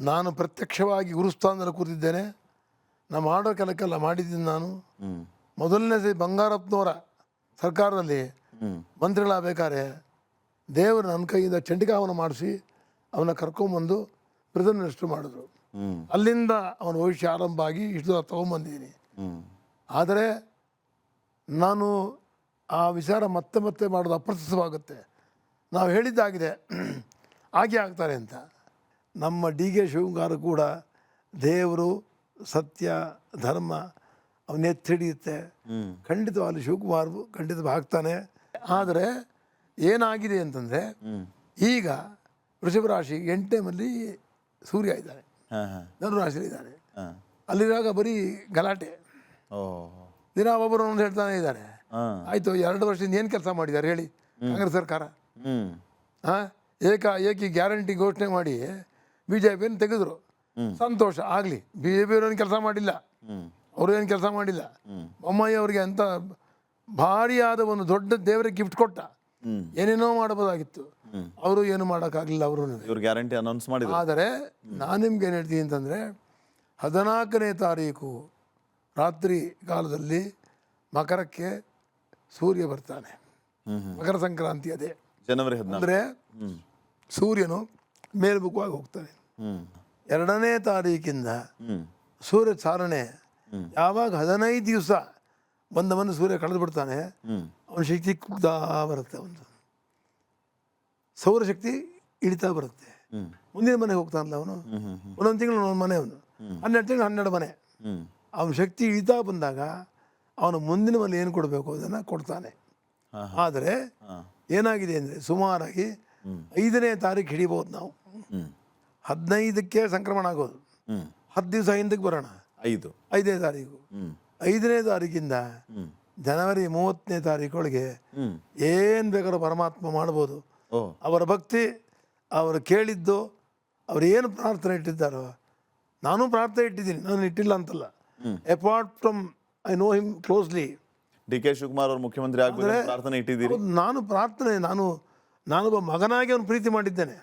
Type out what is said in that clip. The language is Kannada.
ನಾನು ಪ್ರತ್ಯಕ್ಷವಾಗಿ ಗುರುಸ್ಥಾನದಲ್ಲಿ ಕೂತಿದ್ದೇನೆ. ನಾನು ಮಾಡೋ ಕೆಲಕ್ಕೆಲ್ಲ ಮಾಡಿದ್ದೀನಿ. ನಾನು ಮೊದಲನೇ ಸರಿ ಬಂಗಾರಪ್ಪನವರ ಸರ್ಕಾರದಲ್ಲಿ ಮಂತ್ರಿಗಳಾಗಬೇಕಾದ್ರೆ ದೇವರು ನನ್ನ ಕೈಯಿಂದ ಚಂಡಿಕಾವನ ಮಾಡಿಸಿ ಅವನ ಕರ್ಕೊಂಬಂದು ಪ್ರಿಸನ್ ಮಿನಿಸ್ಟರ್ ಮಾಡಿದ್ರು. ಅಲ್ಲಿಂದ ಅವನ ಭವಿಷ್ಯ ಆರಂಭ ಆಗಿ ಇಷ್ಟು ದೂರ ತೊಗೊಂಬಂದಿದ್ದೀನಿ. ಆದರೆ ನಾನು ಆ ವಿಚಾರ ಮತ್ತೆ ಮತ್ತೆ ಮಾಡೋದು ಅಪ್ರಸ್ತುತವಾಗುತ್ತೆ. ನಾವು ಹೇಳಿದ್ದಾಗಿದೆ ಹಾಗೆ ಆಗ್ತಾರೆ ಅಂತ. ನಮ್ಮ ಡಿ ಕೆ ಶಿವಕುಮಾರ್ ಕೂಡ ದೇವರು ಸತ್ಯ ಧರ್ಮ ಅವನ್ನೆತ್ತಿಡಿಯುತ್ತೆ. ಖಂಡಿತವಾಗಲಿ ಶಿವಕುಮಾರ್ ಖಂಡಿತವಾಗಿ ಆಗ್ತಾನೆ. ಆದರೆ ಏನಾಗಿದೆ ಅಂತಂದರೆ ಈಗ ವೃಷಭ ರಾಶಿ 8ನೇ ಮಲ್ಲಿ ಸೂರ್ಯ ಇದ್ದಾನೆ, ಧನು ರಾಶಿಯಲ್ಲಿದ್ದಾನೆ. ಅಲ್ಲಿರುವಾಗ ಬರೀ ಗಲಾಟೆ, ದಿನ ಒಬ್ಬರು ಒಂದು ಹೇಳ್ತಾನೆ ಇದ್ದಾನೆ. ಆಯಿತು, 2 ವರ್ಷದಿಂದ ಏನು ಕೆಲಸ ಮಾಡಿದ್ದಾರೆ ಹೇಳಿ ಕಾಂಗ್ರೆಸ್ ಸರ್ಕಾರ? ಏಕಿ ಗ್ಯಾರಂಟಿ ಘೋಷಣೆ ಮಾಡಿ BJPಯನ್ನು ತೆಗೆದ್ರು. ಸಂತೋಷ ಆಗಲಿ. BJPಯವ್ರೇನು ಕೆಲಸ ಮಾಡಿಲ್ಲ, ಅವರು ಏನು ಕೆಲಸ ಮಾಡಿಲ್ಲ. ಬೊಮ್ಮಾಯಿ ಅವರಿಗೆ ಅಂತ ಭಾರಿಯಾದ ಒಂದು ದೊಡ್ಡ ದೇವರಿಗೆ ಗಿಫ್ಟ್ ಕೊಟ್ಟ, ಏನೇನೋ ಮಾಡಬಹುದಾಗಿತ್ತು, ಅವರು ಏನು ಮಾಡೋಕ್ಕಾಗಲಿಲ್ಲ. ಅವರು ಗ್ಯಾರಂಟಿ ಅನೌನ್ಸ್ ಮಾಡಿದ್ರು. ಆದರೆ ನಾನು ನಿಮ್ಗೆ ಏನು ಹೇಳ್ತೀನಿ ಅಂತಂದರೆ 14ನೇ ತಾರೀಕು ರಾತ್ರಿ ಕಾಲದಲ್ಲಿ ಮಕರಕ್ಕೆ ಸೂರ್ಯ ಬರ್ತಾನೆ. ಮಕರ ಸಂಕ್ರಾಂತಿ ಅದೇ ಜನವರಿ 14. ಅಂದರೆ ಸೂರ್ಯನು ಮೇಲ್ಮುಖವಾಗಿ ಹೋಗ್ತಾನೆ. 2ನೇ ತಾರೀಕಿಂದ ಸೂರ್ಯ ಚಾರಣೆ ಯಾವಾಗ 15 ದಿವಸ ಬಂದವನು ಸೂರ್ಯ ಕಳೆದು ಬಿಡ್ತಾನೆ, ಅವನ ಶಕ್ತಿ ಕುಗ್ತಾ ಬರುತ್ತೆ. ಒಂದು ಸೌರಶಕ್ತಿ ಇಳಿತಾ ಬರುತ್ತೆ. ಮುಂದಿನ ಮನೆಗೆ ಹೋಗ್ತಾನಲ್ಲ ಅವನು, ಒಂದೊಂದು ತಿಂಗಳು ಒಂದೊಂದು ಮನೆ, ಅವನು 12 ತಿಂಗಳು 12 ಮನೆ. ಅವನ ಶಕ್ತಿ ಇಳಿತಾ ಬಂದಾಗ ಅವನು ಮುಂದಿನ ಮನೆ ಏನು ಕೊಡಬೇಕು ಅದನ್ನು ಕೊಡ್ತಾನೆ. ಆದರೆ ಏನಾಗಿದೆ ಅಂದರೆ ಸುಮಾರಾಗಿ 5ನೇ ತಾರೀಕು ಹಿಡಿಬೋದು ನಾವು. 15ಕ್ಕೆ ಸಂಕ್ರಮಣ ಆಗೋದು, 10 ದಿವಸ ಹಿಂದಕ್ಕೆ ಬರೋಣ. 5ನೇ ತಾರೀಕು, 5ನೇ ತಾರೀಕಿಂದ ಜನವರಿ 30ನೇ ತಾರೀಕೊಳಗೆ ಏನು ಬೇಕಾದ್ರೂ ಪರಮಾತ್ಮ ಮಾಡ್ಬೋದು. ಅವರ ಭಕ್ತಿ, ಅವರು ಕೇಳಿದ್ದು, ಅವರು ಏನು ಪ್ರಾರ್ಥನೆ ಇಟ್ಟಿದ್ದಾರೋ, ನಾನು ಪ್ರಾರ್ಥನೆ ಇಟ್ಟಿದ್ದೀನಿ, ನಾನು ಇಟ್ಟಿಲ್ಲ ಅಂತಲ್ಲ. Apart from I know him closely. D K Shivakumar ಅವರು ಮುಖ್ಯಮಂತ್ರಿ ಆಗಬೇಕು ಪ್ರಾರ್ಥನೆ ಇಟ್ಟಿದ್ದೀರಿ. ನಾನು ಪ್ರಾರ್ಥನೆ, ನಾನೊಬ್ಬ ಮಗನಾಗಿ ಅವನು ಪ್ರೀತಿ ಮಾಡಿದ್ದೇನೆ.